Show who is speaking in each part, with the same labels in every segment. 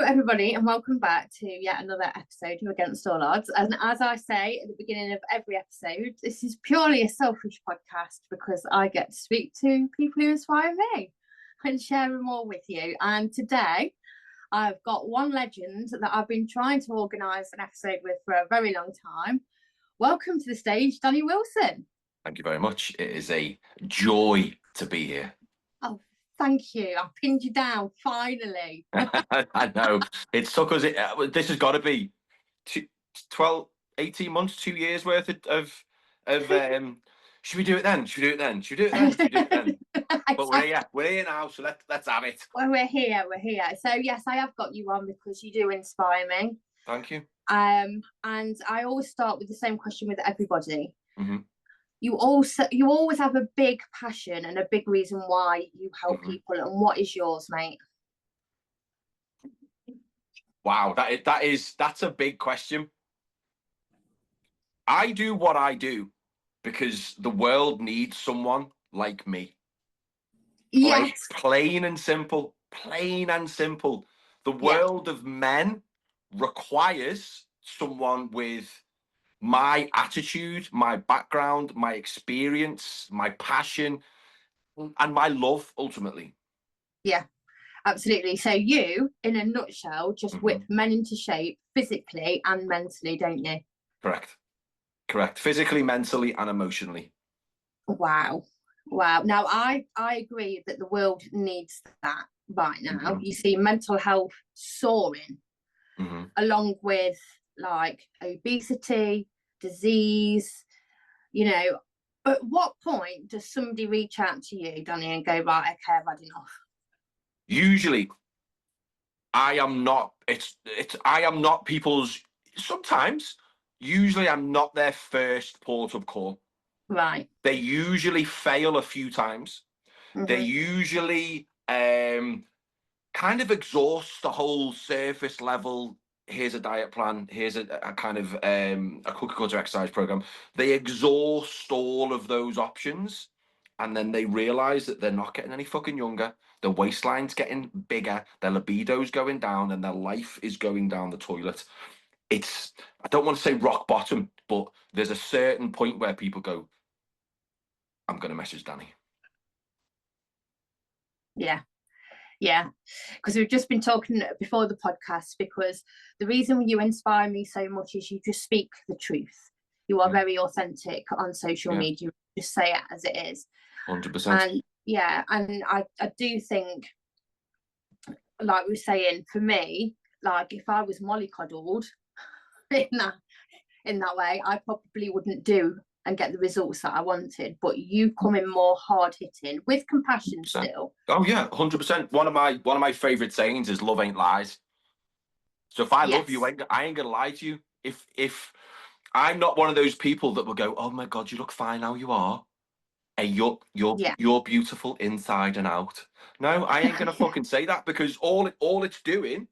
Speaker 1: everybody, and welcome back to yet another episode of Against All Odds. And as I say at the beginning of every episode, this is purely a selfish podcast because I get to speak to people who inspire me and share them all with you. And today, I've got one legend that I've been trying to organise an episode with for a very long time. Welcome to the stage, Danny Wilson.
Speaker 2: Thank you very much. It is a joy to be here.
Speaker 1: Oh, thank you. I pinned you down, finally.
Speaker 2: I know. It took us, this has got to be 18 months, 2 years worth of should we do it then? Should we do it then? Should we do it then? Should we do it then? But we're here now, so let's have it.
Speaker 1: Well, we're here. So yes, I have got you on because you do inspire me.
Speaker 2: Thank you.
Speaker 1: And I always start with the same question with everybody.
Speaker 2: Mm-hmm.
Speaker 1: You always have a big passion and a big reason why you help people. And what is yours, mate?
Speaker 2: Wow, that's a big question. I do what I do because the world needs someone like me.
Speaker 1: Yes.
Speaker 2: Like, plain and simple. The world of men requires someone with my attitude, my background, my experience, my passion, and my love, ultimately.
Speaker 1: Yeah, absolutely. So you, in a nutshell, just whip men into shape physically and mentally, don't you?
Speaker 2: Correct. Physically, mentally, and emotionally.
Speaker 1: Wow. Now, I agree that the world needs that right now. You see mental health soaring, along with like obesity, disease, at what point does somebody reach out to you, Danny, and go, right, okay, I've had enough?
Speaker 2: Usually I am not people's, sometimes, usually I'm not their first port of call.
Speaker 1: Right.
Speaker 2: They usually fail a few times. They usually kind of exhaust the whole surface level. Here's a diet plan. Here's a kind of a cookie cutter exercise program. They exhaust all of those options, and then they realize that they're not getting any fucking younger. Their waistline's getting bigger. Their libido's going down, and their life is going down the toilet. I don't want to say rock bottom, but there's a certain point where people go, I'm going to message Danny.
Speaker 1: Yeah, because we've just been talking before the podcast, because the reason you inspire me so much is you just speak the truth. You are very authentic on social media. You just say it as it is.
Speaker 2: 100%.
Speaker 1: And I do think, like we were saying, for me, like if I was mollycoddled in that way, I probably wouldn't do and get the results that I wanted. But you come in more hard hitting with compassion
Speaker 2: 100%.
Speaker 1: still.
Speaker 2: Oh yeah, 100%. One of my favorite sayings is love ain't lies. So if I love you, I ain't gonna lie to you. If I'm not one of those people that will go, oh my God, you look fine how you are. Hey, you're beautiful inside and out. No, I ain't gonna fucking say that, because all it's doing,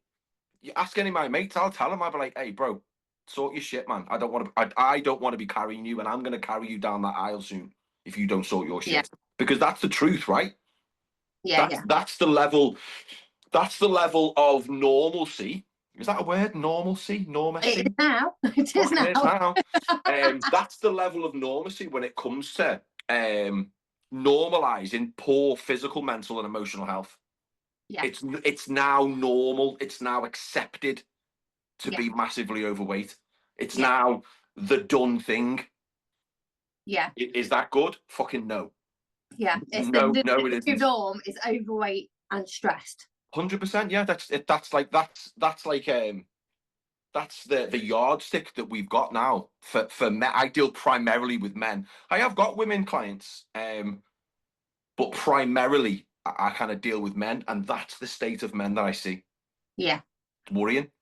Speaker 2: you ask any of my mates, I'll tell them, I'll be like, hey bro, sort your shit, man. I don't want to be carrying you, and I'm going to carry you down that aisle soon if you don't sort your shit. Because that's the truth, right? That's the level of normalcy. Is that a word? Normalcy? Normacy?
Speaker 1: It is now. It is now.
Speaker 2: That's the level of normacy when it comes to normalizing poor physical, mental, and emotional health.
Speaker 1: Yeah.
Speaker 2: It's now normal. It's now accepted to be massively overweight. It's now the done thing.
Speaker 1: Yeah.
Speaker 2: Is that good? Fucking no.
Speaker 1: Yeah.
Speaker 2: It isn't.
Speaker 1: The norm is overweight and stressed.
Speaker 2: 100%. Yeah, that's the yardstick that we've got now for men. I deal primarily with men. I have got women clients, but primarily I kind of deal with men, and that's the state of men that I see.
Speaker 1: Yeah.
Speaker 2: It's worrying.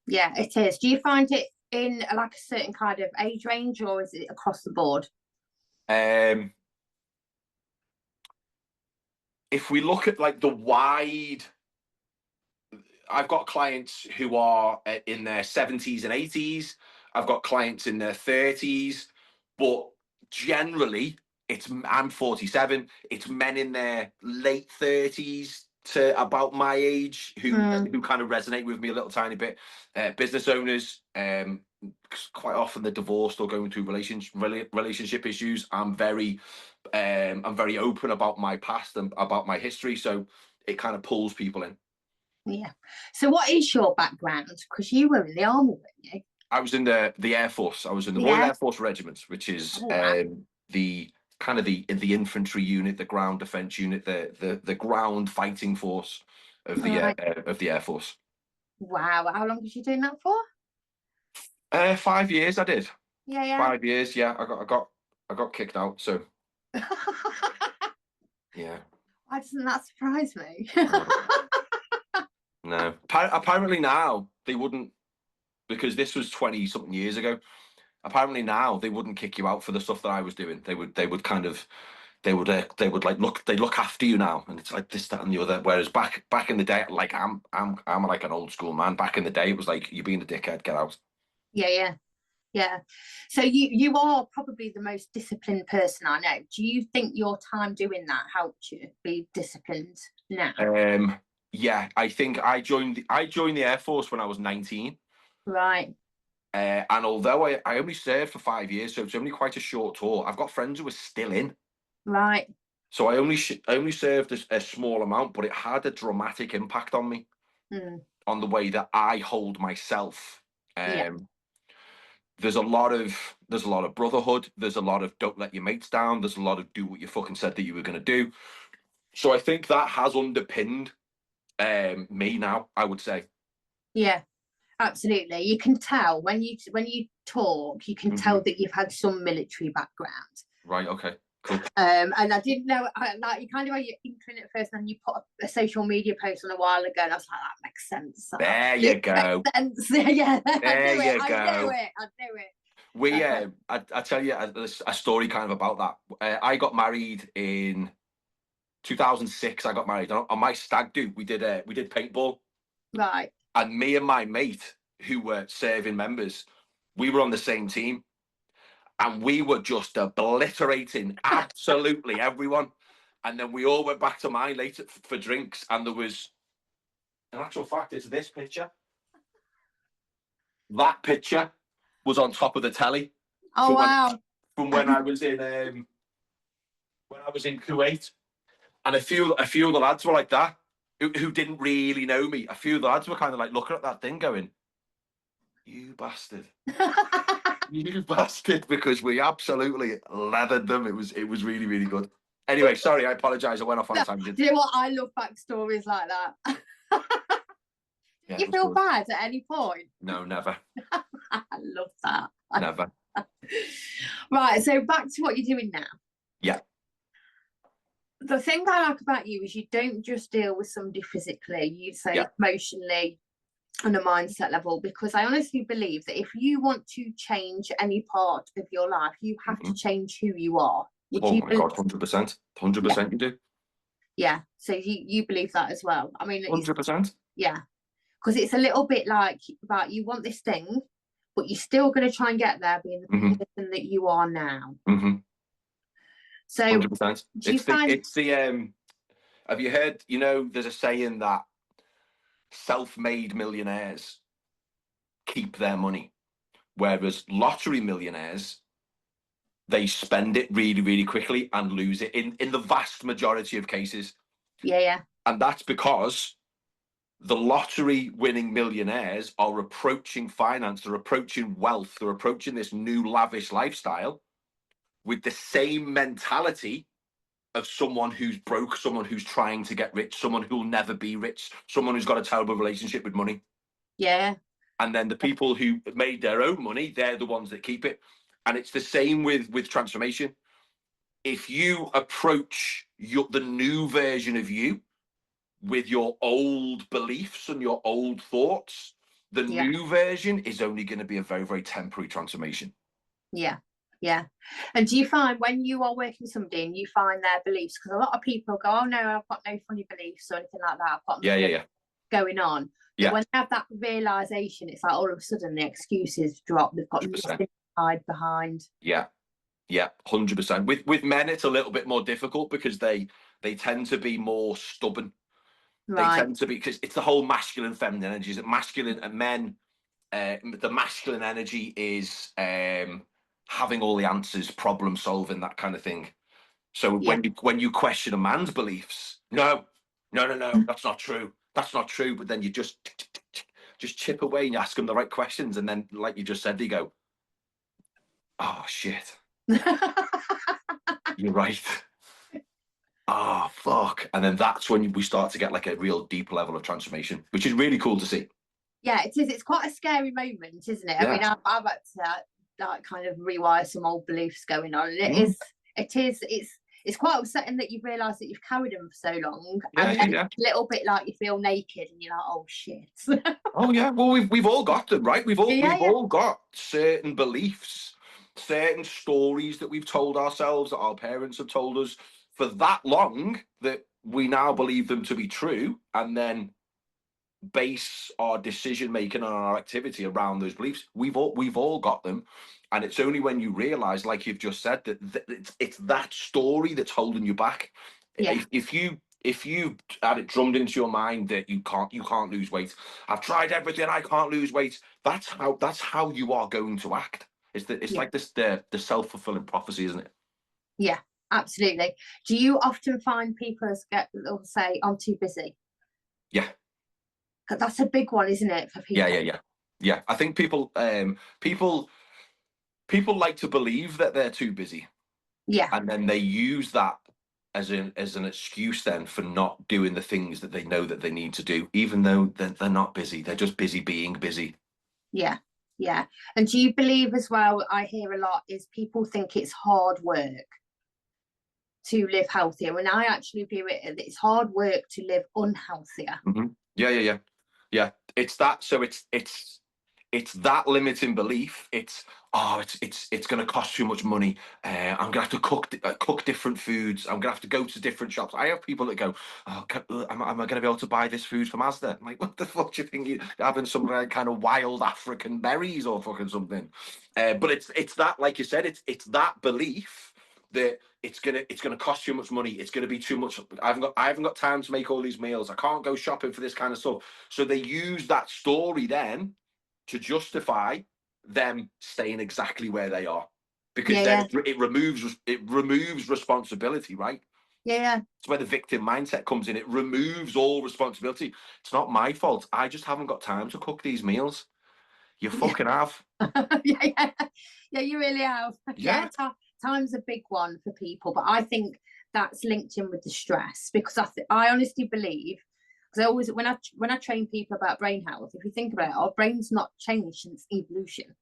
Speaker 1: Yeah, it is. Do you find it in like a certain kind of age range, or is it across the board?
Speaker 2: If we look at like the wide, I've got clients who are in their 70s and 80s. I've got clients in their 30s, but generally I'm 47. It's men in their late 30s to about my age who kind of resonate with me a little tiny bit. Business owners, quite often they're divorced or going through relationship issues. I'm very open about my past and about my history, so it kind of pulls people in.
Speaker 1: Yeah. So what is your background? Because you were in the army, weren't you?
Speaker 2: I was in the Air Force. I was in the Royal Air Force Regiment, which is the kind of the infantry unit, the ground defense unit, the ground fighting force of the Air Force.
Speaker 1: Wow. How long was you doing that for?
Speaker 2: 5 years I did.
Speaker 1: Yeah.
Speaker 2: 5 years, yeah. I got kicked out, so yeah.
Speaker 1: Why doesn't that surprise me?
Speaker 2: No. Apparently now they wouldn't, because this was 20-something years ago. Apparently now they wouldn't kick you out for the stuff that I was doing. They would like look after you now, and it's like this, that, and the other. Whereas back in the day, like I'm like an old school man. Back in the day, it was like, you're being a dickhead, get out.
Speaker 1: Yeah. So you are probably the most disciplined person I know. Do you think your time doing that helped you be disciplined now?
Speaker 2: Yeah, I think I joined the Air Force when I was 19.
Speaker 1: Right.
Speaker 2: And although I only served for 5 years, so it's only quite a short tour, I've got friends who are still in.
Speaker 1: Right.
Speaker 2: So I only served a small amount, but it had a dramatic impact on me, on the way that I hold myself. There's a lot of brotherhood. There's a lot of don't let your mates down. There's a lot of do what you fucking said that you were going to do. So I think that has underpinned me now, I would say.
Speaker 1: Yeah, absolutely. You can tell when you talk, you can tell that you've had some military background.
Speaker 2: Right. Okay. Cool.
Speaker 1: And I didn't know, like, you kind of, you're inkling at first, and you put a social media post on a while ago, and I was like, that makes sense.
Speaker 2: There you go.
Speaker 1: Yeah,
Speaker 2: there you go.
Speaker 1: I knew it.
Speaker 2: We, I tell you a story kind of about that. I got married in 2006. I got married on my stag do. We did paintball.
Speaker 1: Right.
Speaker 2: And me and my mate, who were serving members, we were on the same team. And we were just obliterating absolutely everyone. And then we all went back to mine later for drinks. And there was, in actual fact, it's this picture. That picture was on top of the telly.
Speaker 1: Oh, wow.
Speaker 2: From when I was in Kuwait. And a few of the lads were like that, who didn't really know me. A few of the lads were kind of like looking at that thing going, you bastard. You bastard, because we absolutely leathered them. It was really, really good. Anyway, sorry, I apologise. I went off on a tangent.
Speaker 1: Do you know what? I love backstories like that. Did you feel bad at any point?
Speaker 2: No, never.
Speaker 1: I love that.
Speaker 2: Never.
Speaker 1: Right, so back to what you're doing now.
Speaker 2: Yeah.
Speaker 1: The thing I like about you is you don't just deal with somebody physically, you say emotionally, on a mindset level, because I honestly believe that if you want to change any part of your life, you have to change who you are.
Speaker 2: Oh my God, 100%. 100% you do.
Speaker 1: Yeah, so you believe that as well. I mean,
Speaker 2: 100%.
Speaker 1: Yeah, because it's a little bit like, right, you want this thing, but you're still going to try and get there being the person that you are now. So
Speaker 2: 100%. It's the have you heard, there's a saying that self-made millionaires keep their money, whereas lottery millionaires, they spend it really, really quickly and lose it in the vast majority of cases.
Speaker 1: Yeah.
Speaker 2: And that's because the lottery winning millionaires are approaching finance, they're approaching wealth, they're approaching this new lavish lifestyle with the same mentality of someone who's broke, someone who's trying to get rich, someone who'll never be rich, someone who's got a terrible relationship with money.
Speaker 1: Yeah.
Speaker 2: And then the people who made their own money, they're the ones that keep it. And it's the same with transformation. If you approach the new version of you with your old beliefs and your old thoughts, the new version is only going to be a very, very temporary transformation.
Speaker 1: Yeah. And do you find when you are working with somebody and you find their beliefs, because a lot of people go, oh no, I've got no funny beliefs or anything like that, I've got nothing going on. But when they have that realization, it's like all of a sudden the excuses drop. They've got 100%. Nothing to hide behind.
Speaker 2: Yeah, 100%. With men, it's a little bit more difficult because they tend to be more stubborn. They
Speaker 1: Right.
Speaker 2: tend to be, because it's the whole masculine, feminine energies. That masculine and men, the masculine energy is having all the answers, problem solving, that kind of thing. So
Speaker 1: Yeah.
Speaker 2: when you question a man's beliefs, no, that's not true. That's not true. But then you just chip away and you ask them the right questions, and then, like you just said, they go, "Oh shit, you're right. Oh fuck," and then that's when we start to get like a real deep level of transformation, which is really cool to see.
Speaker 1: Yeah, it is. It's quite a scary moment, isn't it?
Speaker 2: Yeah.
Speaker 1: I mean, I've had to like kind of rewire some old beliefs going on. And it's quite upsetting that you've realised that you've carried them for so long, and then a little bit like you feel naked and you're like, oh shit.
Speaker 2: Oh yeah, well we've all got them, right? We've all got certain beliefs, certain stories that we've told ourselves, that our parents have told us for that long, that we now believe them to be true, and then base our decision making and our activity around those beliefs. We've all got them, and it's only when you realize, like you've just said, that it's that story that's holding you back.
Speaker 1: Yeah.
Speaker 2: If you had it drummed into your mind that you can't lose weight, I've tried everything, I can't lose weight, that's how you are going to act. It's like this, the self-fulfilling prophecy, isn't it?
Speaker 1: Yeah, absolutely. Do you often find people will say, I'm too busy?
Speaker 2: Yeah.
Speaker 1: That's a big one, isn't it, for people?
Speaker 2: Yeah. I think people like to believe that they're too busy.
Speaker 1: Yeah.
Speaker 2: And then they use that as an excuse then for not doing the things that they know that they need to do, even though they're not busy. They're just busy being busy.
Speaker 1: Yeah. And do you believe as well, I hear a lot, is people think it's hard work to live healthier, when I actually view it, it's hard work to live unhealthier.
Speaker 2: Mm-hmm. Yeah. It's that. So it's that limiting belief. It's going to cost too much money. I'm gonna have to cook different foods. I'm gonna have to go to different shops. I have people that go, oh, am I going to be able to buy this food from Asda? I'm like, what the fuck do you think you're having? Some kind of wild African berries or fucking something? But it's that, like you said, it's that belief that it's gonna cost too much money. It's gonna be too much. I haven't got time to make all these meals. I can't go shopping for this kind of stuff. So they use that story then to justify them staying exactly where they are, because then it removes responsibility, right?
Speaker 1: Yeah.
Speaker 2: It's where the victim mindset comes in. It removes all responsibility. It's not my fault. I just haven't got time to cook these meals. You fucking have.
Speaker 1: Yeah, you really have.
Speaker 2: Yeah.
Speaker 1: Time's a big one for people, but I think that's linked in with the stress, because I honestly believe, because I always, when I train people about brain health, if you think about it, our brain's not changed since evolution.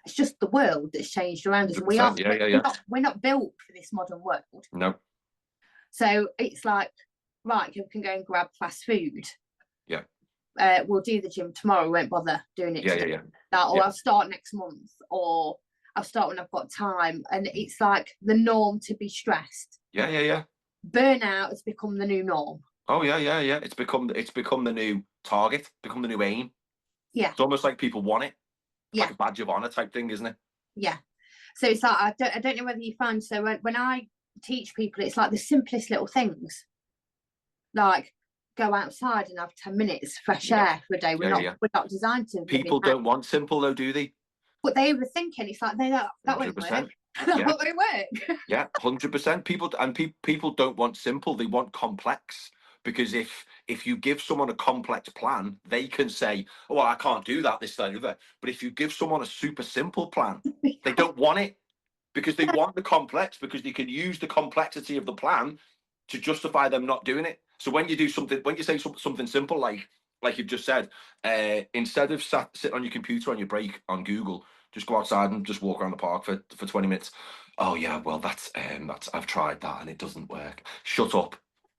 Speaker 1: It's just the world that's changed around us. We're not built for this modern world.
Speaker 2: No.
Speaker 1: So it's like, right, you can go and grab fast food.
Speaker 2: Yeah.
Speaker 1: We'll do the gym tomorrow. We won't bother doing it today. Or I'll start next month, or I'll start when I've got time. And it's like the norm to be stressed.
Speaker 2: Yeah.
Speaker 1: Burnout has become the new norm.
Speaker 2: Oh yeah. It's become the new target, become the new aim.
Speaker 1: Yeah.
Speaker 2: It's almost like people want it. It's
Speaker 1: yeah.
Speaker 2: like a badge of honor type thing, isn't it?
Speaker 1: Yeah. So it's like, I don't know whether you find, so when I teach people, it's like the simplest little things. Like, go outside and have 10 minutes fresh air for a day. We're not designed to.
Speaker 2: People don't want simple though, do they?
Speaker 1: But they were thinking, it's like, that won't work. That won't work.
Speaker 2: Yeah, 100%. People don't want simple, they want complex. Because if you give someone a complex plan, they can say, oh, well, I can't do that, this, that, and the other. But if you give someone a super simple plan, they don't want it, because they want the complex, because they can use the complexity of the plan to justify them not doing it. So when you do something, when you say something simple, like you've just said, instead of sitting on your computer on your break on Google, just go outside and just walk around the park for 20 minutes. Oh yeah, well that's I've tried that and it doesn't work. Shut up.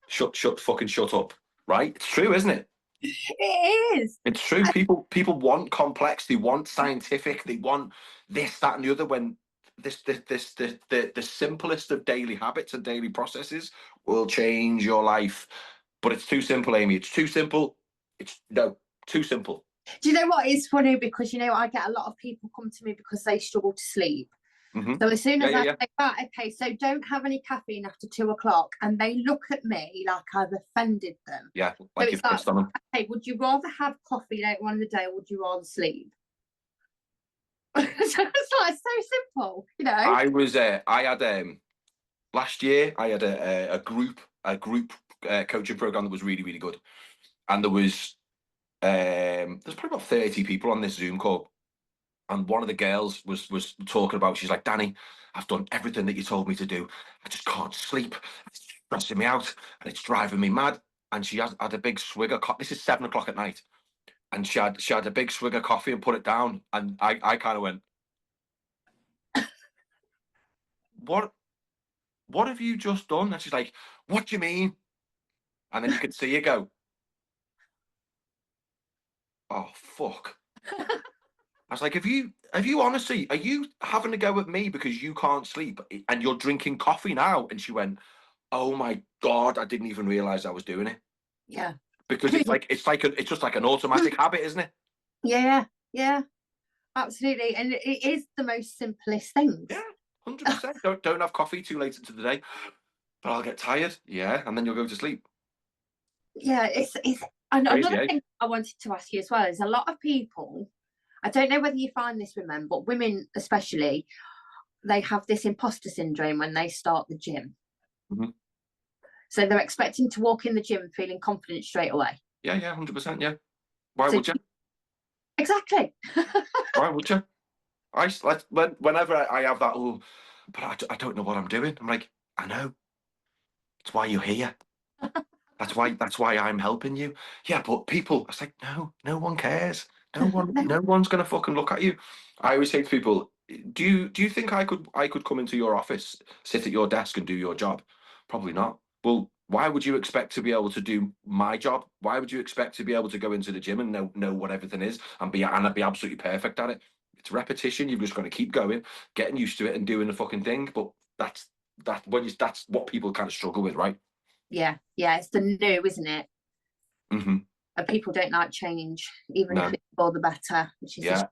Speaker 2: Shut up. Right? It's true, isn't it?
Speaker 1: It is.
Speaker 2: It's true. People want complex, they want scientific, they want this, that, and the other, when the simplest of daily habits and daily processes will change your life. But it's too simple, Amy. It's too simple. Too simple.
Speaker 1: Do you know what is funny? Because, I get a lot of people come to me because they struggle to sleep. So as soon as I say, right, okay, so don't have any caffeine after 2 o'clock, and they look at me like I've offended them.
Speaker 2: Yeah,
Speaker 1: like so you've pissed on them. Okay, would you rather have coffee later on in the day, or would you rather sleep? So it's like so simple, you know.
Speaker 2: I had last year I had a group coaching program that was really, really good, and there's probably about 30 people on this Zoom call. And one of the girls was talking about, she's like, Danny, I've done everything that you told me to do. I just can't sleep. It's stressing me out and it's driving me mad. And she had a big swig of coffee. This is 7 o'clock at night. And she had a big swig of coffee and put it down. And I kind of went, what have you just done? And she's like, what do you mean? And then you could see her go, oh, fuck. I was like, have you honestly, are you having to go at me because you can't sleep and you're drinking coffee now? And she went, oh my God, I didn't even realize I was doing it.
Speaker 1: Yeah.
Speaker 2: Because it's just like an automatic habit, isn't it?
Speaker 1: Yeah, yeah, absolutely. And it is the most simplest thing.
Speaker 2: Yeah, 100%. Don't have coffee too late into the day, but I'll get tired. Yeah, and then you'll go to sleep.
Speaker 1: Yeah, it's and crazy, another thing I wanted to ask you as well is a lot of people, I don't know whether you find this with men, but women especially, they have this imposter syndrome when they start the gym. So they're expecting to walk in the gym feeling confident straight away.
Speaker 2: Yeah, 100%. Yeah. Why would you?
Speaker 1: Exactly.
Speaker 2: Why would you? Whenever I have that, oh, but I don't know what I'm doing. I'm like, I know. It's why you're here. That's why I'm helping you. Yeah, but people, I was like, no one cares. No one's gonna fucking look at you. I always say to people, do you think I could come into your office, sit at your desk and do your job? Probably not. Well, why would you expect to be able to do my job? Why would you expect to be able to go into the gym and know what everything is and be absolutely perfect at it? It's repetition. You've just got to keep going, getting used to it and doing the fucking thing. But that's what people kind of struggle with, right?
Speaker 1: Yeah, it's the new, isn't it?
Speaker 2: Mm-hmm.
Speaker 1: And people don't like change, even if it's for the better, which is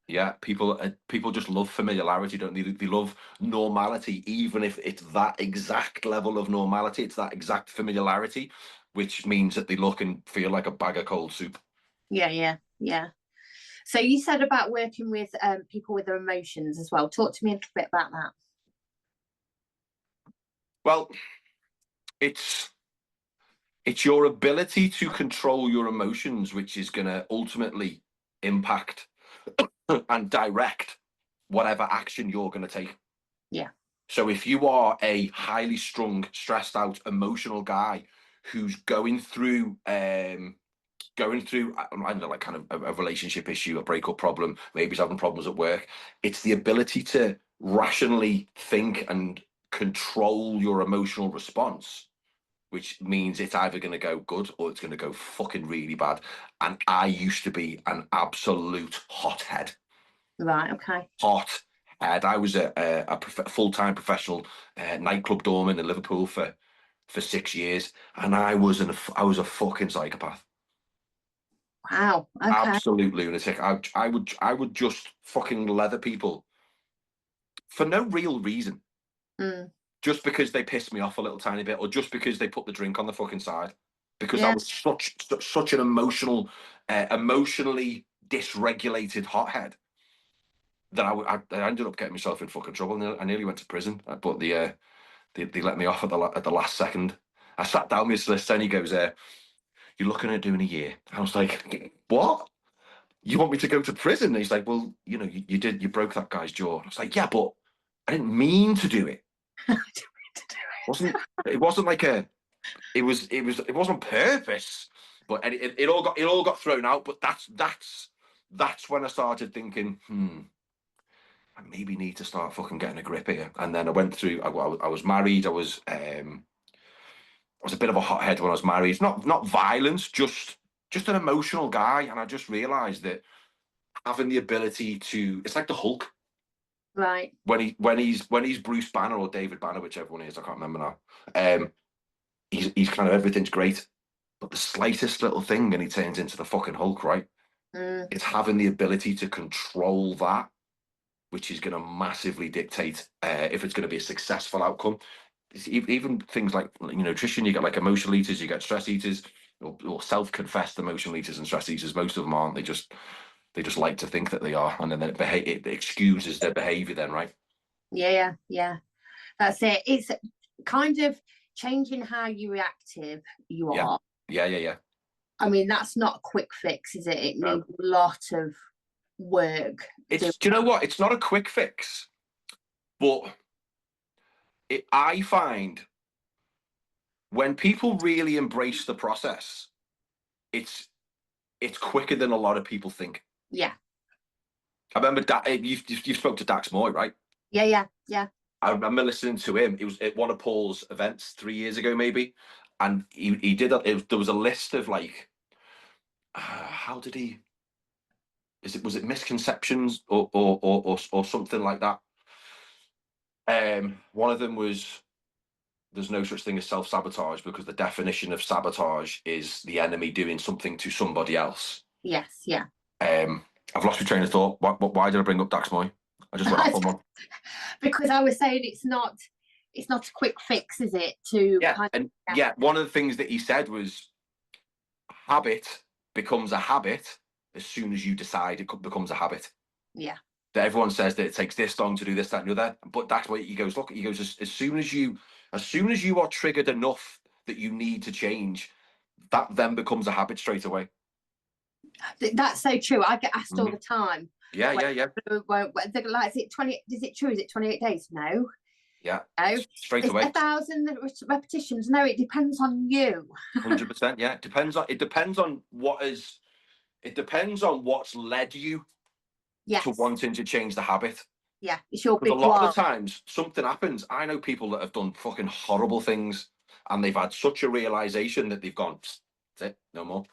Speaker 2: yeah. People just love familiarity, don't they? They love normality, even if it's that exact level of normality, it's that exact familiarity, which means that they look and feel like a bag of cold soup.
Speaker 1: Yeah. So you said about working with people with their emotions as well. Talk to me a little bit about that.
Speaker 2: Well, it's your ability to control your emotions, which is going to ultimately impact and direct whatever action you're going to take.
Speaker 1: Yeah.
Speaker 2: So if you are a highly strung, stressed out, emotional guy who's going through I don't know, like kind of a relationship issue, a breakup problem, maybe he's having problems at work, it's the ability to rationally think and control your emotional response, which means it's either going to go good or it's going to go fucking really bad. And I used to be an absolute hothead.
Speaker 1: Right, okay.
Speaker 2: Hot head. I was a full-time professional nightclub doorman in Liverpool for 6 years, and I was a fucking psychopath.
Speaker 1: Wow. Okay.
Speaker 2: Absolute lunatic. I would just fucking leather people for no real reason. Just because they pissed me off a little tiny bit, or just because they put the drink on the fucking side. Because I was such an emotionally dysregulated hothead that I ended up getting myself in fucking trouble. I nearly went to prison, but they let me off at the last second. I sat down with his solicitor and he goes, you're looking at doing a year. I was like, what? You want me to go to prison? And he's like, well, you broke that guy's jaw. And I was like, yeah, but I didn't mean to do it. It wasn't like it was on purpose, but it all got thrown out. But that's when I started thinking, I maybe need to start fucking getting a grip here. And then I went through. I was married. I was a bit of a hothead when I was married. Not violence, just an emotional guy. And I just realized that having the ability to, it's like the Hulk.
Speaker 1: Right.
Speaker 2: When he's Bruce Banner or David Banner, whichever one he is, I can't remember now. He's kind of, everything's great, but the slightest little thing and he turns into the fucking Hulk, right? It's having the ability to control that which is going to massively dictate if it's going to be a successful outcome. Even things like nutrition, you get like emotional eaters, you get stress eaters, or self-confessed emotional eaters and stress eaters. Most of them aren't. They just like to think that they are, and then it excuses their behavior. Then, right?
Speaker 1: Yeah. That's it. It's kind of changing how reactive you are.
Speaker 2: Yeah.
Speaker 1: I mean, that's not a quick fix, is it? It needs a lot of work.
Speaker 2: Do you know what? It's not a quick fix, but I find when people really embrace the process, it's quicker than a lot of people think.
Speaker 1: Yeah.
Speaker 2: I remember you spoke to Dax Moy, right?
Speaker 1: Yeah.
Speaker 2: I remember listening to him. It was at one of Paul's events 3 years ago, maybe, and he did. There was a list of like, how did he? Was it misconceptions or something like that? One of them was there's no such thing as self-sabotage because the definition of sabotage is the enemy doing something to somebody else.
Speaker 1: Yes, yeah.
Speaker 2: I've lost my train of thought. Why did I bring up Dax Moy? I just went off on one.
Speaker 1: Because I was saying it's not a quick fix, is it?
Speaker 2: One of the things that he said was habit becomes a habit as soon as you decide it becomes a habit.
Speaker 1: Yeah.
Speaker 2: That everyone says that it takes this long to do this, that, and the other. But that's why he goes, look, as soon as you are triggered enough that you need to change, that then becomes a habit straight away.
Speaker 1: That's so true. I get asked all the time.
Speaker 2: Yeah.
Speaker 1: Like, is it 20? Is it true? Is it 28 days? No.
Speaker 2: Yeah.
Speaker 1: No.
Speaker 2: Straight away.
Speaker 1: 1,000 repetitions. No, it depends on you.
Speaker 2: 100%. Yeah. It depends on what's led you to wanting to change the habit.
Speaker 1: Yeah, it's your big
Speaker 2: a lot of the times something happens. I know people that have done fucking horrible things and they've had such a realization that they've gone, that's it, no more.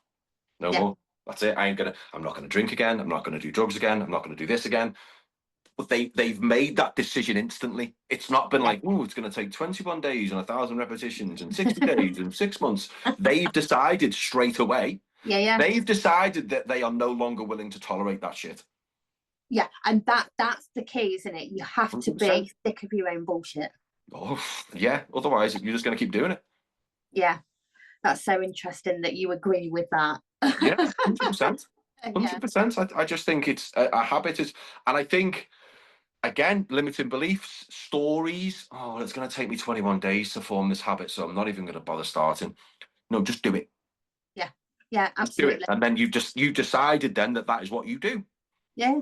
Speaker 2: That's it. I'm not gonna drink again. I'm not gonna do drugs again. I'm not gonna do this again. But they've made that decision instantly. It's not been like, oh, it's gonna take 21 days and 1,000 repetitions and 60 days and 6 months. They've decided straight away.
Speaker 1: Yeah.
Speaker 2: They've decided that they are no longer willing to tolerate that shit.
Speaker 1: Yeah, and that's the key, isn't it? You have 100%. To be sick of your own bullshit.
Speaker 2: Oh, yeah. Otherwise, you're just going to keep doing it.
Speaker 1: Yeah, that's so interesting that you agree with that.
Speaker 2: Yeah, 100%. 100%. I just think it's a habit. And I think, again, limiting beliefs, stories. Oh, it's going to take me 21 days to form this habit, so I'm not even going to bother starting. No, just do it.
Speaker 1: Yeah, absolutely.
Speaker 2: Do it. And then you've decided then that is what you do.
Speaker 1: Yeah.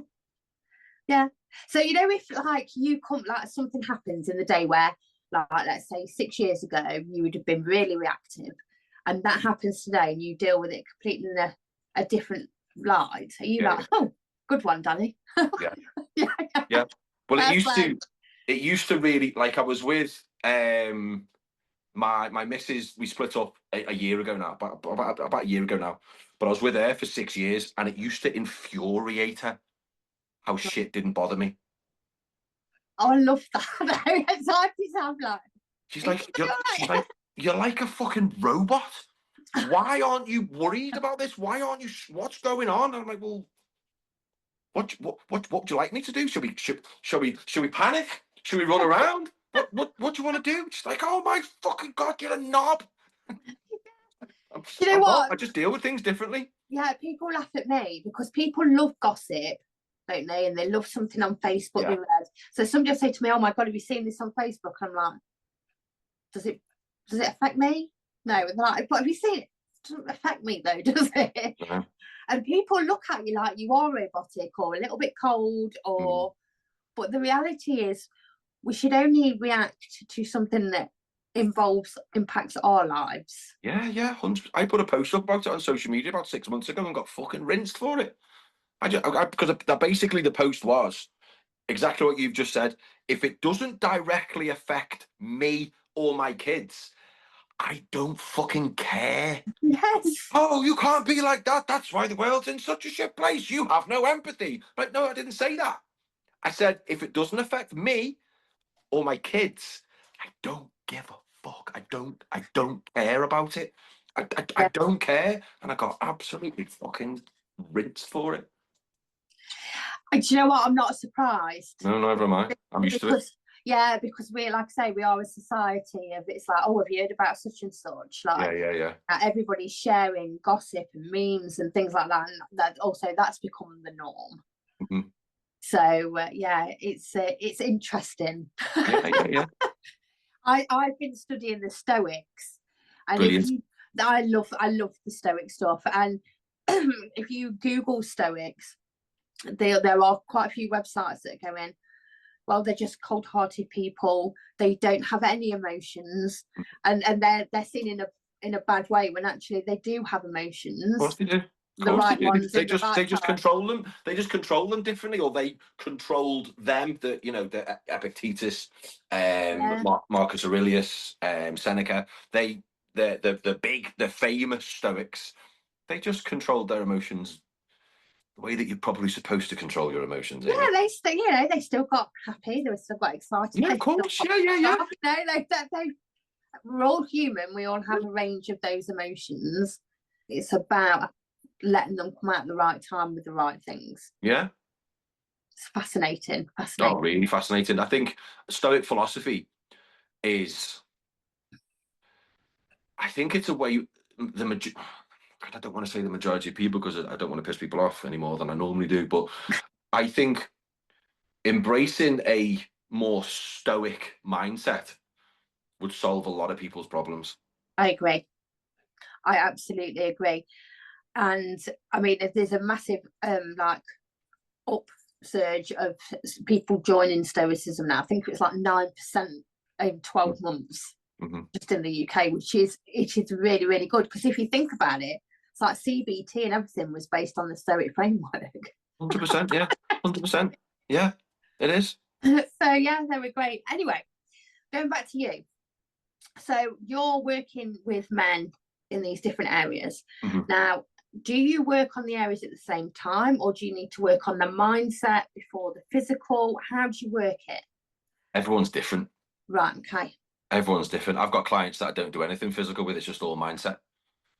Speaker 1: So, if like you come, like something happens in the day where, like, let's say 6 years ago, you would have been really reactive, and that happens today and you deal with it completely in a different light. Are you like, oh, good one, Danny?
Speaker 2: Yeah. Well, it used to really, like, I was with my missus. We split up a year ago now, about a year ago now. But I was with her for 6 years, and it used to infuriate her how shit didn't bother me.
Speaker 1: Oh, I love that. It's hard to sound like.
Speaker 2: She's like, you're like a fucking robot. Why aren't you worried about this? Why aren't you? What's going on? And I'm like, well, what would you like me to do? Should we panic? Should we run around? What do you want to do? She's like, oh my fucking God, you're a knob.
Speaker 1: You know what?
Speaker 2: I just deal with things differently.
Speaker 1: Yeah, people laugh at me because people love gossip, don't they? And they love something on Facebook they read. So somebody will say to me, oh my God, have you seen this on Facebook? I'm like, does it affect me? No. And they're like, but have you seen it? It doesn't affect me though, does it?
Speaker 2: Uh-huh.
Speaker 1: And people look at you like you are robotic or a little bit cold but the reality is we should only react to something that impacts our lives.
Speaker 2: Yeah. I put a post up about it on social media about 6 months ago and got fucking rinsed for it. Because basically the post was exactly what you've just said. If it doesn't directly affect me or my kids, I don't fucking care.
Speaker 1: Yes.
Speaker 2: Oh, you can't be like that. That's why the world's in such a shit place. You have no empathy. But no, I didn't say that. I said, if it doesn't affect me or my kids, I don't give a fuck. I don't care about it. I don't care. And I got absolutely fucking rinsed for it.
Speaker 1: And do you know what? I'm not surprised.
Speaker 2: No, neither am I. I'm used to it.
Speaker 1: Yeah, because we, like I say, we are a society of, it's like, oh, have you heard about such and such? Like,
Speaker 2: Yeah.
Speaker 1: Everybody's sharing gossip and memes and things like that, and that's become the norm.
Speaker 2: Mm-hmm.
Speaker 1: So yeah, it's interesting.
Speaker 2: Yeah.
Speaker 1: I've been studying the Stoics, and
Speaker 2: Brilliant.
Speaker 1: I love the Stoic stuff. And if you Google Stoics, there are quite a few websites that go in. Well, they're just cold-hearted people. They don't have any emotions, and they're seen in a bad way when actually they do have emotions.
Speaker 2: Of course they do.
Speaker 1: The right ones.
Speaker 2: They just control them. They just control them differently, or they controlled them. The Epictetus, Marcus Aurelius, Seneca. The famous Stoics. They just controlled their emotions the way that you're probably supposed to control your emotions.
Speaker 1: Yeah, they still got happy. They still got excited.
Speaker 2: Yeah, of course. Yeah.
Speaker 1: We're all human. We all have a range of those emotions. It's about letting them come out at the right time with the right things.
Speaker 2: Yeah.
Speaker 1: It's fascinating.
Speaker 2: Oh, really fascinating. I think Stoic philosophy is, I think it's a way, I don't want to say the majority of people because I don't want to piss people off any more than I normally do, but I think embracing a more stoic mindset would solve a lot of people's problems.
Speaker 1: I agree. I absolutely agree. And I mean, there's a massive upsurge of people joining Stoicism now. I think it's like 9% in 12 months just in the UK, which is really, really good. Because if you think about it, it's like CBT and everything was based on the Stoic framework.
Speaker 2: 100%, yeah. 100%. Yeah, it is.
Speaker 1: So yeah, they were great. Anyway, going back to you. So you're working with men in these different areas. Now, do you work on the areas at the same time, or do you need to work on the mindset before the physical? How do you work it?
Speaker 2: Everyone's different.
Speaker 1: Right, okay.
Speaker 2: Everyone's different. I've got clients that I don't do anything physical with. It's just all mindset.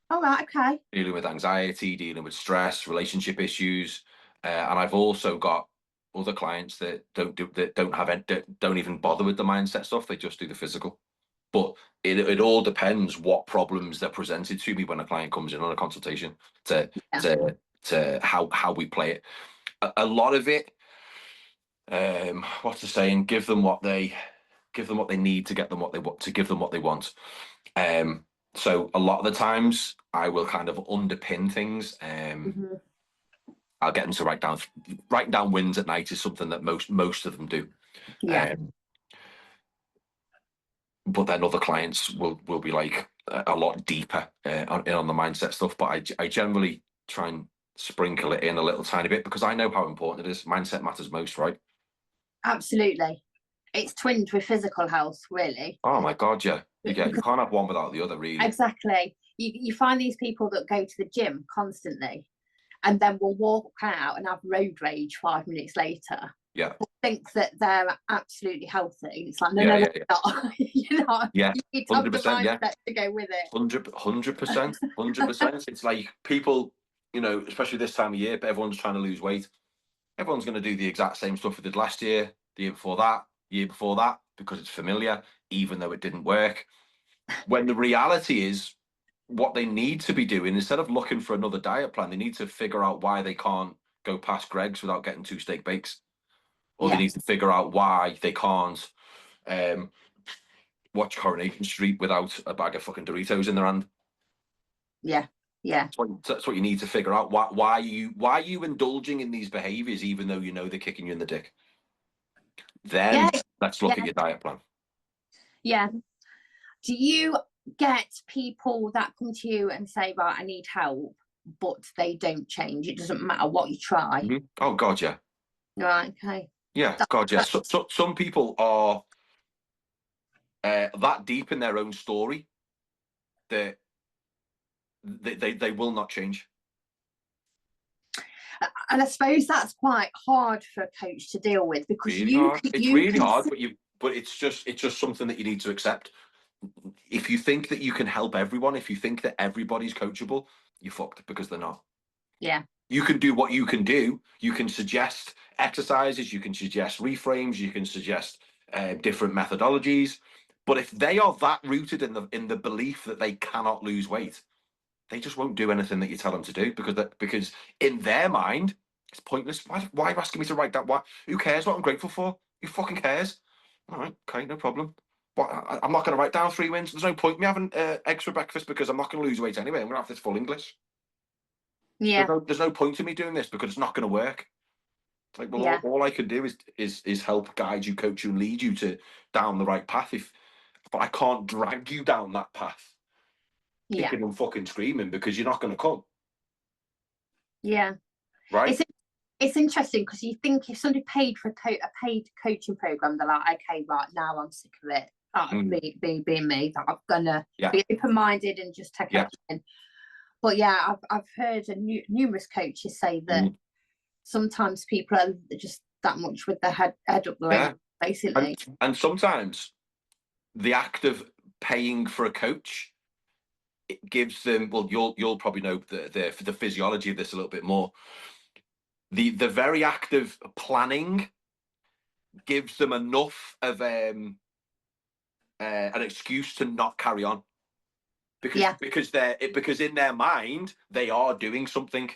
Speaker 1: All right, okay.
Speaker 2: Dealing with anxiety, dealing with stress, relationship issues, and I've also got other clients that don't even bother with the mindset stuff. They just do the physical. But it all depends what problems they're presented to me when a client comes in on a consultation to how we play it. A lot of it, what's the saying? Give them what they need to get them what they want, to give them what they want. So a lot of the times I will kind of underpin things. I'll get them to write down wins at night is something that most of them do.
Speaker 1: Yeah.
Speaker 2: But then other clients will be like a lot deeper on the mindset stuff. But I generally try and sprinkle it in a little tiny bit because I know how important it is. Mindset matters most, right?
Speaker 1: Absolutely. It's twinned with physical health, really.
Speaker 2: Oh my God, yeah. You can't have one without the other, really.
Speaker 1: Exactly. You find these people that go to the gym constantly and then will walk out and have road rage 5 minutes later.
Speaker 2: Yeah.
Speaker 1: Think that they're absolutely healthy. It's like, no, not.
Speaker 2: Yeah.
Speaker 1: You need to have the mindset to go with it.
Speaker 2: 100%. It's like people, especially this time of year, everyone's trying to lose weight. Everyone's going to do the exact same stuff they did last year, the year before that, because it's familiar, even though it didn't work. When the reality is what they need to be doing, instead of looking for another diet plan, they need to figure out why they can't go past Greg's without getting 2 steak bakes. Or they need to figure out why they can't watch Coronation Street without a bag of fucking Doritos in their hand.
Speaker 1: Yeah.
Speaker 2: That's what you need to figure out. Why are you indulging in these behaviors even though you know they're kicking you in the dick? Then let's look at your diet plan.
Speaker 1: Yeah. Do you get people that come to you and say, right, I need help, but they don't change? It doesn't matter what you try.
Speaker 2: Oh God, yeah.
Speaker 1: Right, okay.
Speaker 2: Yeah, God, yeah. So some people are that deep in their own story that they will not change.
Speaker 1: And I suppose that's quite hard for a coach to deal with because
Speaker 2: it's really hard, but it's just something that you need to accept. If you think that you can help everyone, if you think that everybody's coachable, you're fucked because they're not.
Speaker 1: Yeah.
Speaker 2: You can do what you can do. You can suggest exercises, you can suggest reframes, you can suggest different methodologies. But if they are that rooted in the belief that they cannot lose weight, they just won't do anything that you tell them to do, because in their mind it's pointless. Why are you asking me to write that? Why? Who cares what I'm grateful for? Who fucking cares? All right, okay, no problem. What, I'm not going to write down 3 wins. There's no point in me having eggs for breakfast because I'm not going to lose weight anyway. I'm going to have this full English.
Speaker 1: Yeah.
Speaker 2: There's no point in me doing this because it's not going to work. It's like, well,
Speaker 1: Yeah.
Speaker 2: all I can do is help guide you, coach you, and lead you to down the right path. But I can't drag you down that path,
Speaker 1: Yeah.
Speaker 2: kicking and fucking screaming, because you're not going to come.
Speaker 1: Yeah.
Speaker 2: Right.
Speaker 1: It's interesting because you think if somebody paid for a paid coaching program, they're like, okay, right, now I'm sick of it. Being me, that I'm gonna be open-minded and just take action. But yeah, I've heard numerous coaches say that sometimes people are just that much with their head up the ring, basically.
Speaker 2: And sometimes the act of paying for a coach, it gives them, well, you'll probably know the physiology of this a little bit more. The very act of planning gives them enough of an excuse to not carry on, because in their mind they are doing something.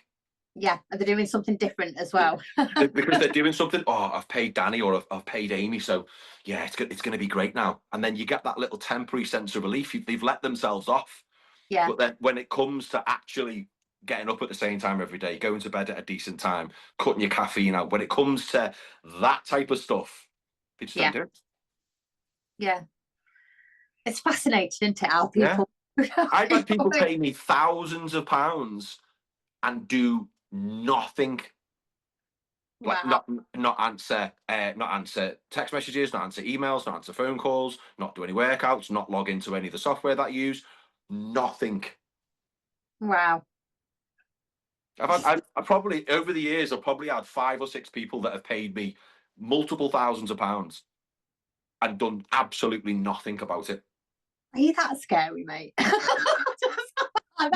Speaker 1: Yeah, and they're doing something different as well.
Speaker 2: Because they're doing something. Oh, I've paid Danny, or I've paid Amy, so yeah, it's going to be great now. And then you get that little temporary sense of relief. They've let themselves off.
Speaker 1: Yeah.
Speaker 2: But then when it comes to actually getting up at the same time every day, going to bed at a decent time, cutting your caffeine out, when it comes to that type of stuff, they just don't do it.
Speaker 1: Yeah. It's fascinating, isn't it, how people...
Speaker 2: I've had people pay me thousands of pounds and do nothing. Like not answer text messages, not answer emails, not answer phone calls, not do any workouts, not log into any of the software that I use. Nothing.
Speaker 1: Wow.
Speaker 2: I've probably, over the years, I've probably had 5 or 6 people that have paid me multiple thousands of pounds and done absolutely nothing about it.
Speaker 1: Are you that scary, mate? I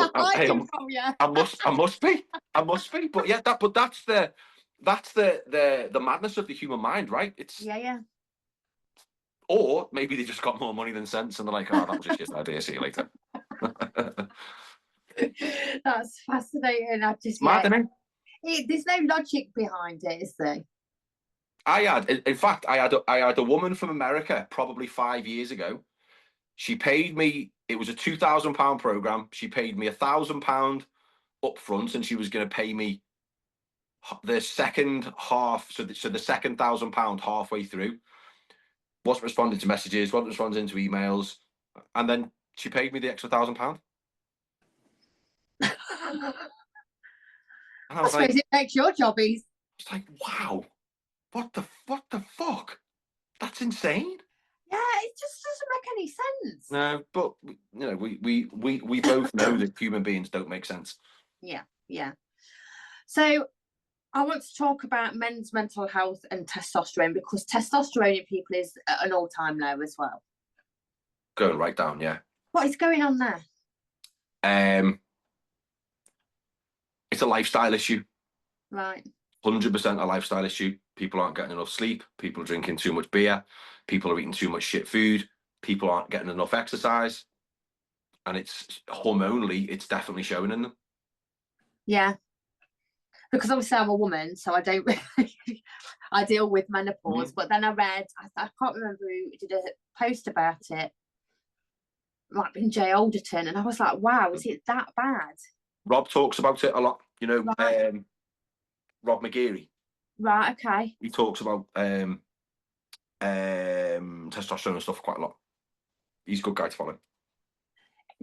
Speaker 2: must be. But yeah, that's the madness of the human mind, right? It's
Speaker 1: yeah.
Speaker 2: Or maybe they just got more money than sense, and they're like, "Oh, that was a shit idea. See you later."
Speaker 1: That's fascinating.
Speaker 2: Mad, isn't
Speaker 1: it? There's no logic behind it, is there?
Speaker 2: In fact, I had a woman from America probably 5 years ago. She paid me. It was a £2,000 program. She paid me £1,000 up front, and she was going to pay me the second half. So the second £1,000 halfway through. Wasn't responding to messages. Wasn't responding to emails, and then she paid me the extra £1,000.
Speaker 1: I suppose it makes your job easy.
Speaker 2: It's like, wow, what the fuck? That's insane.
Speaker 1: Yeah, it just doesn't make any sense.
Speaker 2: No, but we both know that human beings don't make sense.
Speaker 1: Yeah. So I want to talk about men's mental health and testosterone, because testosterone in people is at an all-time low as well.
Speaker 2: Going right down, yeah.
Speaker 1: What is going on there?
Speaker 2: It's a lifestyle issue.
Speaker 1: Right.
Speaker 2: 100% a lifestyle issue. People aren't getting enough sleep. People are drinking too much beer. People are eating too much shit food. People aren't getting enough exercise. And it's hormonally, it's definitely showing in them.
Speaker 1: Yeah. Because obviously I'm a woman, so I don't really, I deal with menopause. But then I read, I can't remember who did a post about it. Might have been Jay Alderton, and I was like, wow, is it that bad?
Speaker 2: Rob talks about it a lot,
Speaker 1: right.
Speaker 2: Rob McGeary.
Speaker 1: Right, okay.
Speaker 2: He talks about testosterone and stuff quite a lot. He's a good guy to follow.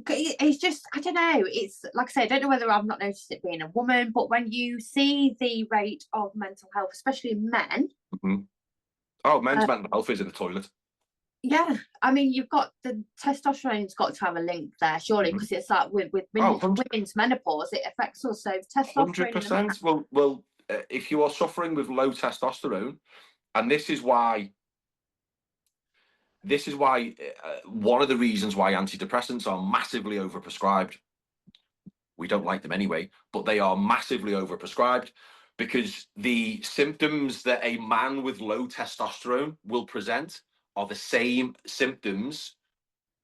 Speaker 1: It's just, I don't know, it's like I say, I don't know whether I've not noticed it being a woman, but when you see the rate of mental health, especially in men.
Speaker 2: Oh, men's mental health is in the toilet.
Speaker 1: Yeah, I mean, you've got the testosterone's got to have a link there, surely, because it's like with women's menopause, it affects us. So testosterone.
Speaker 2: 100%. Well, if you are suffering with low testosterone, and this is why one of the reasons why antidepressants are massively overprescribed. We don't like them anyway, but they are massively overprescribed because the symptoms that a man with low testosterone will present are the same symptoms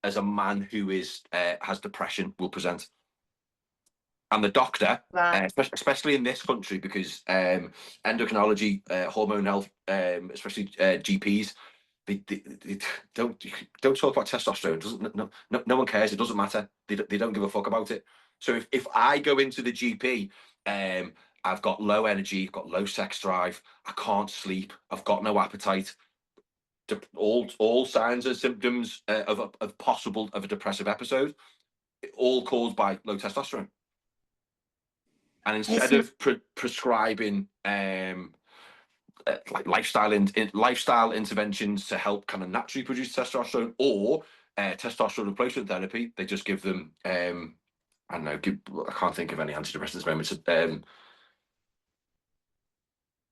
Speaker 2: as a man who has depression will present. And the doctor,
Speaker 1: Right.
Speaker 2: especially in this country, because endocrinology, hormone health, especially GPs, they don't talk about testosterone. No one cares. It doesn't matter. They don't give a fuck about it. So if I go into the GP, I've got low energy, I've got low sex drive, I can't sleep, I've got no appetite. All signs and symptoms of a depressive episode, all caused by low testosterone. And instead of prescribing like lifestyle interventions to help kind of naturally produce testosterone or testosterone replacement therapy, they just give them I don't know. I can't think of any antidepressants at the moment.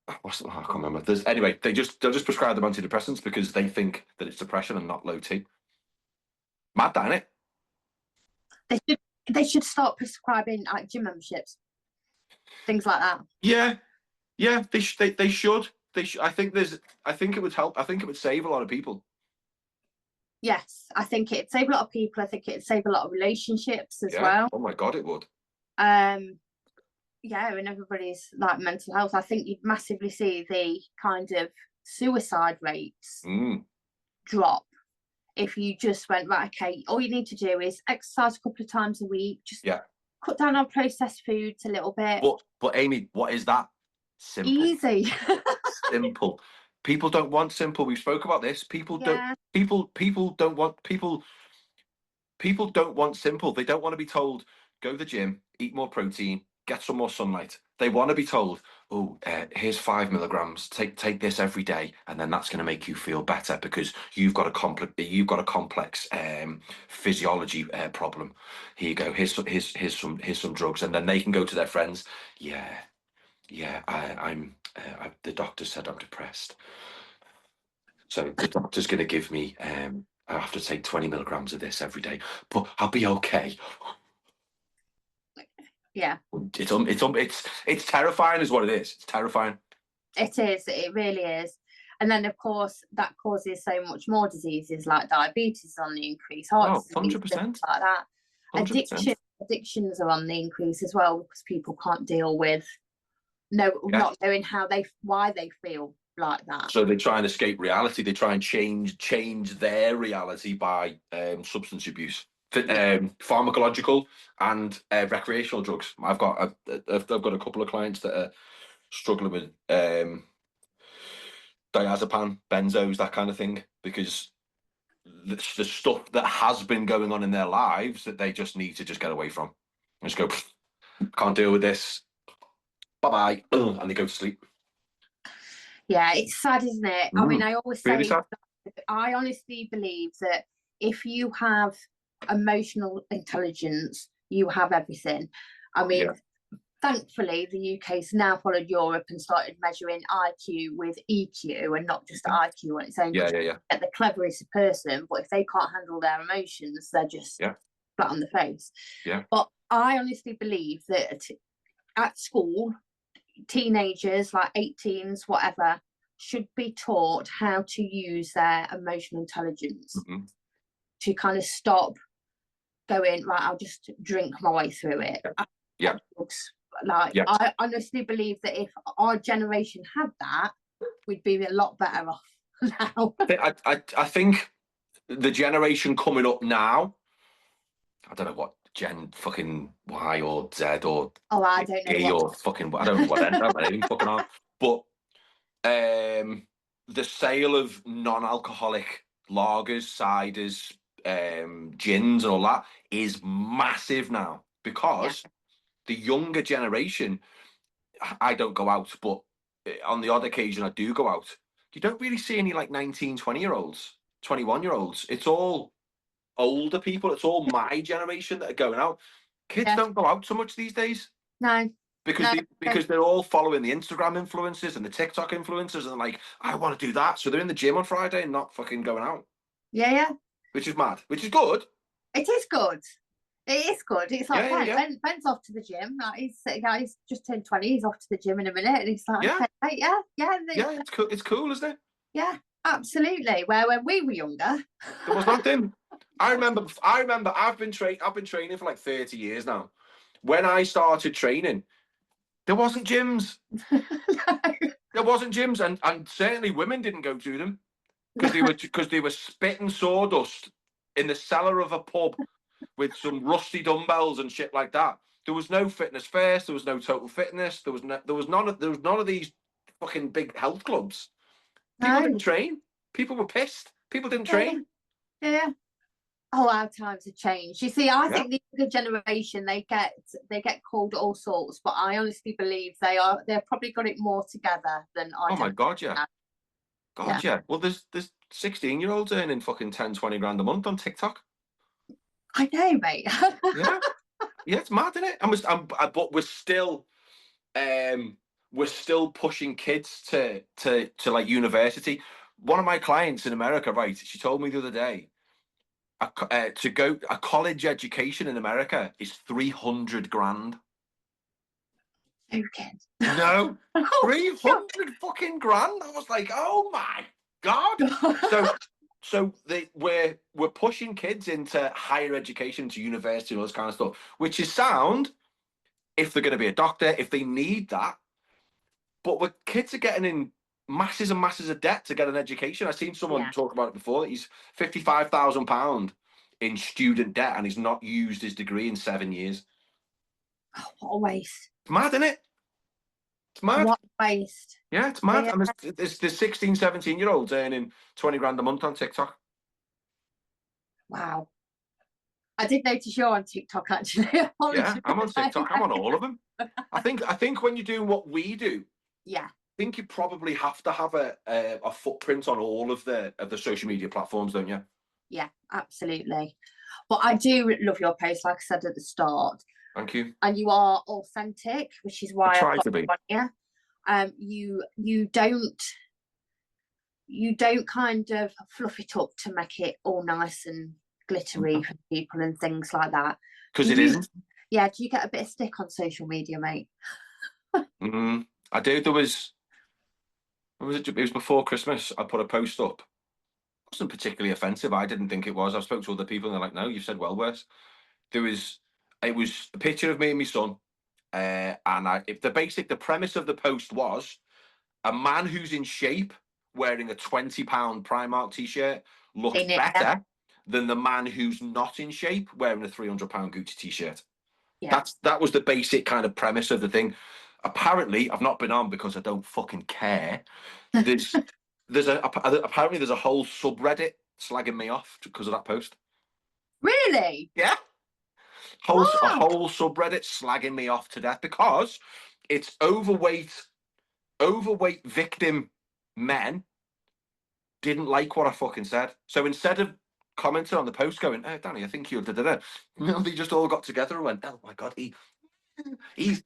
Speaker 2: I can't remember. Anyway, they'll just prescribe them antidepressants because they think that it's depression and not low T. Mad, isn't
Speaker 1: it? They should start prescribing like gym memberships, things like that.
Speaker 2: Yeah, they should. I think it would help. I think it would save a lot of people.
Speaker 1: Yes, I think it'd save a lot of people. I think it'd save a lot of relationships as well.
Speaker 2: Oh my God, it would.
Speaker 1: Yeah, and everybody's like mental health. I think you'd massively see the kind of suicide rates drop if you just went, right, okay, all you need to do is exercise a couple of times a week, just cut down on processed foods a little bit.
Speaker 2: But Amy, what is that? Simple.
Speaker 1: Easy.
Speaker 2: Simple. People don't want simple. We spoke about this. People don't want simple. They don't want to be told, go to the gym, eat more protein, get some more sunlight. They want to be told, oh, here's 5 milligrams. Take this every day, and then that's going to make you feel better because you've got a complex physiology problem. Here you go. Here's some drugs, and then they can go to their friends. The doctor said I'm depressed, so the doctor's going to give me. I have to take 20 milligrams of this every day, but I'll be okay.
Speaker 1: Yeah,
Speaker 2: it's terrifying, is what it is. It's terrifying.
Speaker 1: It is. It really is. And then, of course, that causes so much more diseases like diabetes on the increase, heart disease,
Speaker 2: 100%.
Speaker 1: stuff like that.
Speaker 2: 100%.
Speaker 1: Addictions are on the increase as well because people can't deal with not knowing why they feel like that.
Speaker 2: So they try and escape reality. They try and change their reality by substance abuse, pharmacological and recreational drugs. I've got a couple of clients that are struggling with diazepam, benzos, that kind of thing, because the stuff that has been going on in their lives that they just need to just get away from. And just go, can't deal with this. Bye-bye. And they go to sleep.
Speaker 1: Yeah, it's sad, isn't it? I mean, I always say,
Speaker 2: really sad.
Speaker 1: I honestly believe that if you have emotional intelligence, you have everything. I mean, thankfully, the UK's now followed Europe and started measuring IQ with EQ and not just IQ on its own.
Speaker 2: Yeah.
Speaker 1: The cleverest person, but if they can't handle their emotions, they're just flat on the face.
Speaker 2: Yeah.
Speaker 1: But I honestly believe that at school, teenagers, like 18s, whatever, should be taught how to use their emotional intelligence to kind of stop going, right, I'll just drink my way through it. I honestly believe that if our generation had that, we'd be a lot better off now.
Speaker 2: I think the generation coming up now, I don't know what Gen fucking Y or Z or
Speaker 1: I don't know
Speaker 2: E or fucking I don't know what anything fucking on. But the sale of non-alcoholic lagers, ciders, gins and all that is massive now because the younger generation, I don't go out, but on the odd occasion I do go out. You don't really see any like 19, 20-year-olds, 21-year-olds. It's all older people. It's all my generation that are going out. Kids don't go out so much these days.
Speaker 1: No.
Speaker 2: Because they're all following the Instagram influencers and the TikTok influencers and like, I want to do that. So they're in the gym on Friday and not fucking going out.
Speaker 1: Yeah.
Speaker 2: Which is mad. Which is good.
Speaker 1: It is good. It is good. It's like Ben's off to the gym. Like he's just turned 20. He's off to the gym in a minute, and he's like, okay, yeah.
Speaker 2: It's cool. It's cool, isn't it?
Speaker 1: Yeah, absolutely. Where when we were younger,
Speaker 2: there was nothing. I remember. I've been training for like 30 years now. When I started training, there wasn't gyms.
Speaker 1: No.
Speaker 2: There wasn't gyms, and certainly women didn't go to them because they were spitting sawdust in the cellar of a pub with some rusty dumbbells and shit like that. There was no Fitness First. There was no Total Fitness. There was none of these fucking big health clubs. People didn't train. People were pissed. People didn't train.
Speaker 1: Yeah. Oh, our times have changed. You see, I think the younger generation, they get called all sorts, but I honestly believe they've probably got it more together than I do.
Speaker 2: Oh my God, yeah. God, yeah. Well, there's 16-year-olds earning fucking 10, 20 grand a month on TikTok.
Speaker 1: I know, mate.
Speaker 2: Yeah, it's mad, isn't it? But we're still pushing kids to like university. One of my clients in America, right? She told me the other day, to go a college education in America is 300 grand.
Speaker 1: Okay.
Speaker 2: No, 300 fucking grand. I was like, oh my God. So we're pushing kids into higher education, to university, and all this kind of stuff, which is sound if they're going to be a doctor, if they need that. But kids are getting in masses and masses of debt to get an education. I've seen someone talk about it before. He's £55,000 in student debt, and he's not used his degree in 7 years.
Speaker 1: Oh, what a waste!
Speaker 2: It's mad, isn't it? It's mad.
Speaker 1: What a waste!
Speaker 2: Yeah, it's mad. I mean, there's 16, 17-year-olds earning 20 grand a month on TikTok.
Speaker 1: Wow. I did notice you're on TikTok, actually.
Speaker 2: Yeah, I'm on TikTok. I'm on all of them. I think when you're doing what we do, I think you probably have to have a footprint on all of the social media platforms, don't you?
Speaker 1: Yeah, absolutely. But I do love your post, like I said at the start.
Speaker 2: Thank you.
Speaker 1: And you are authentic, which is why
Speaker 2: I try to be.
Speaker 1: You don't kind of fluff it up to make it all nice and glittery for people and things like that.
Speaker 2: Because it isn't.
Speaker 1: Yeah, do you get a bit of stick on social media, mate?
Speaker 2: I do. It was before Christmas. I put a post up. It wasn't particularly offensive. I didn't think it was. I've spoken to other people and they're like, no, you've said well worse. It was a picture of me and my son. And the premise of the post was a man who's in shape wearing a £20 Primark t-shirt looks better than the man who's not in shape wearing a £300 Gucci t-shirt. Yeah. That was the basic kind of premise of the thing. Apparently, I've not been on because I don't fucking care. Apparently there's a whole subreddit slagging me off because of that post.
Speaker 1: Really?
Speaker 2: Yeah. A whole subreddit slagging me off to death because it's overweight victim men didn't like what I fucking said. So instead of commenting on the post going, "Oh, Danny, I think you're da." They just all got together and went, "Oh my God, he's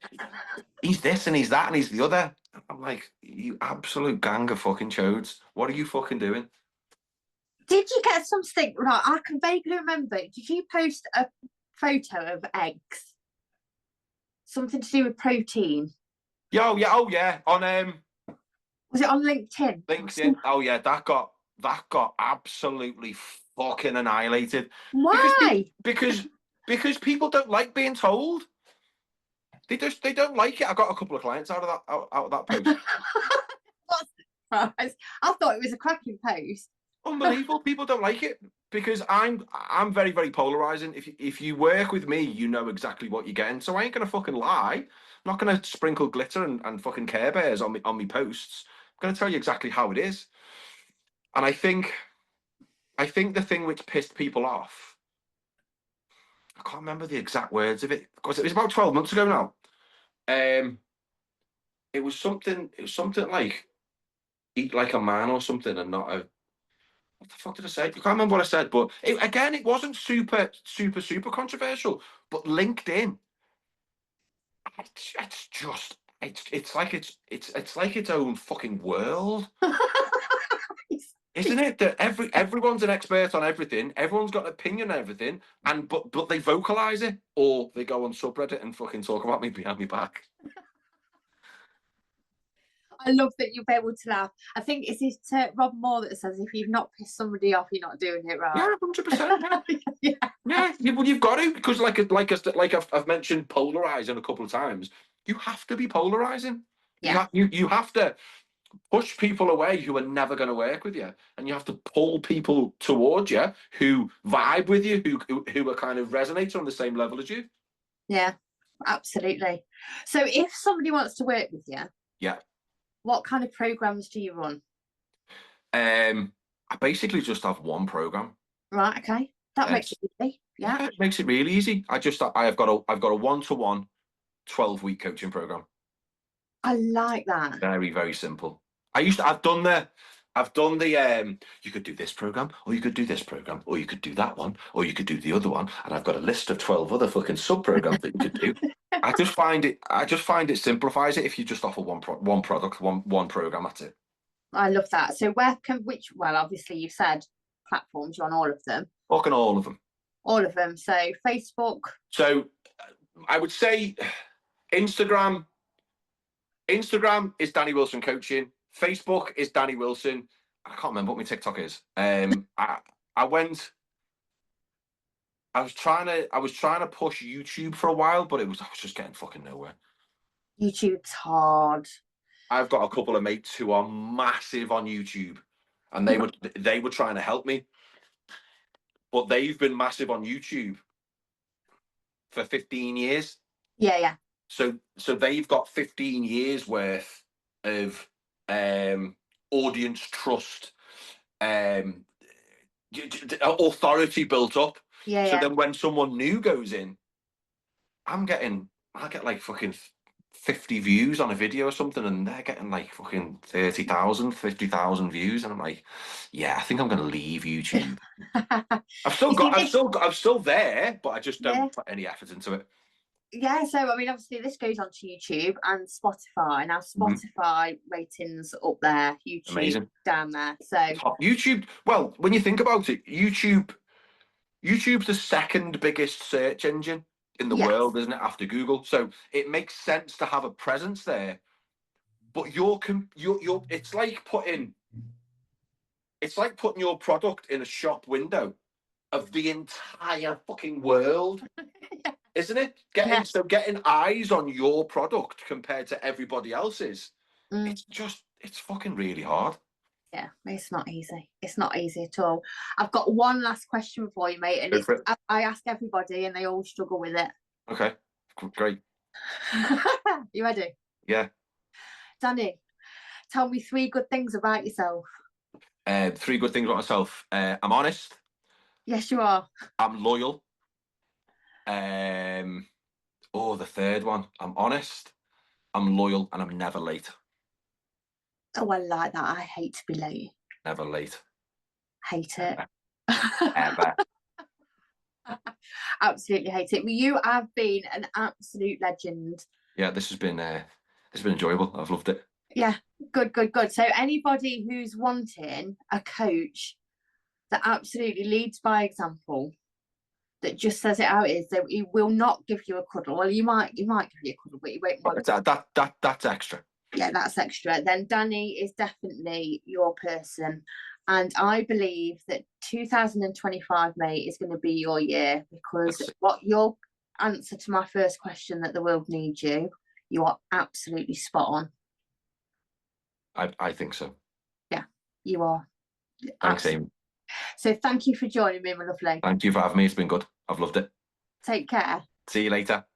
Speaker 2: this and he's that and he's the other." I'm like, you absolute gang of fucking chodes. What are you fucking doing?
Speaker 1: Did you get something right? I can vaguely remember. Did you post a photo of eggs? Something to do with protein?
Speaker 2: Oh yeah. On
Speaker 1: was it on LinkedIn?
Speaker 2: LinkedIn. Oh yeah, that got absolutely fucking annihilated.
Speaker 1: Why?
Speaker 2: Because people don't like being told. They don't like it. I got a couple of clients out of that post.
Speaker 1: What? I thought it was a cracking post.
Speaker 2: Unbelievable. People don't like it because I'm very, very polarizing. If you work with me, you know exactly what you're getting. So I ain't gonna fucking lie. I'm not gonna sprinkle glitter and fucking Care Bears on me posts. I'm gonna tell you exactly how it is. And I think the thing which pissed people off, I can't remember the exact words of it because it was about 12 months ago now. It was something like eat like a man or something and not a. What the fuck did I say? I can't remember what I said, but it wasn't super controversial. But LinkedIn, it's like its own fucking world. Isn't it that everyone's an expert on everything, everyone's got an opinion on everything, and but they vocalize it, or they go on subreddit and fucking talk about me behind my back.
Speaker 1: I love that you'll be able to laugh. I think it's this Rob Moore that says if you've not pissed somebody off, you're not doing it right.
Speaker 2: Yeah, 100%. Yeah, you've got to, because like I've mentioned polarizing a couple of times. You have to be polarizing.
Speaker 1: Yeah.
Speaker 2: You have to push people away who are never going to work with you, and you have to pull people towards you who vibe with you, who are kind of resonate on the same level as you.
Speaker 1: Yeah, absolutely. So if somebody wants to work with you,
Speaker 2: yeah,
Speaker 1: what kind of programs do you run?
Speaker 2: I basically just have one program.
Speaker 1: Right. Okay. That makes it easy. Yeah.
Speaker 2: It makes it really easy. I've got a 1-to-1 12-week coaching program.
Speaker 1: I like that.
Speaker 2: Very, very simple. I've done the you could do this program, or you could do this program, or you could do that one, or you could do the other one, and I've got a list of 12 other fucking sub programs that you could do. I just find it simplifies it if you just offer one product, one program. That's it.
Speaker 1: I love that. So well, obviously you said platforms, you're on all of them.
Speaker 2: Fucking all of them.
Speaker 1: All of them. So Facebook.
Speaker 2: So I would say Instagram is Danny Wilson Coaching. Facebook is Danny Wilson. I can't remember what my TikTok is. I was trying to push YouTube for a while, but I was just getting fucking nowhere.
Speaker 1: YouTube's hard.
Speaker 2: I've got a couple of mates who are massive on YouTube, and they were trying to help me, but they've been massive on YouTube for 15 years.
Speaker 1: Yeah.
Speaker 2: So they've got 15 years worth of audience trust, authority built up.
Speaker 1: Yeah.
Speaker 2: So then when someone new goes in, I get like fucking 50 views on a video or something, and they're getting like fucking 30,000, 50,000 views, and I'm like, yeah, I think I'm going to leave YouTube. I'm still there, but I just don't put any effort into it.
Speaker 1: Yeah, so I mean, obviously this goes onto YouTube and Spotify. Now Spotify ratings up there, YouTube amazing. Down there. So
Speaker 2: YouTube, well, when you think about it, YouTube's the second biggest search engine in the world, isn't it, after Google? So it makes sense to have a presence there. But it's like putting your product in a shop window of the entire fucking world. Isn't it? Getting eyes on your product compared to everybody else's, it's fucking really hard.
Speaker 1: Yeah, it's not easy. It's not easy at all. I've got one last question for you, mate, and I ask everybody and they all struggle with it.
Speaker 2: Okay, great.
Speaker 1: You ready?
Speaker 2: Yeah.
Speaker 1: Danny, tell me 3 good things about yourself.
Speaker 2: 3 good things about myself. I'm honest.
Speaker 1: Yes, you are.
Speaker 2: I'm loyal. The third one. I'm honest, I'm loyal, and I'm never late.
Speaker 1: Oh, I like that. I hate to be late.
Speaker 2: Never late.
Speaker 1: Hate it.
Speaker 2: Ever.
Speaker 1: Absolutely hate it. But you have been an absolute legend.
Speaker 2: Yeah, this has been enjoyable. I've loved it.
Speaker 1: Yeah, good. So anybody who's wanting a coach that absolutely leads by example, that just says it how it is, that he will not give you a cuddle. Well, he might give you a cuddle, but he won't.
Speaker 2: That's extra.
Speaker 1: Yeah, that's extra. Then Danny is definitely your person, and I believe that 2025, mate, is going to be your year, because what your answer to my first question, that the world needs you, you are absolutely spot
Speaker 2: on. I think so.
Speaker 1: Yeah, you are.
Speaker 2: Thanks, Amy.
Speaker 1: So thank you for joining me, my lovely.
Speaker 2: Thank you for having me. It's been good. I've loved it.
Speaker 1: Take care.
Speaker 2: See you later.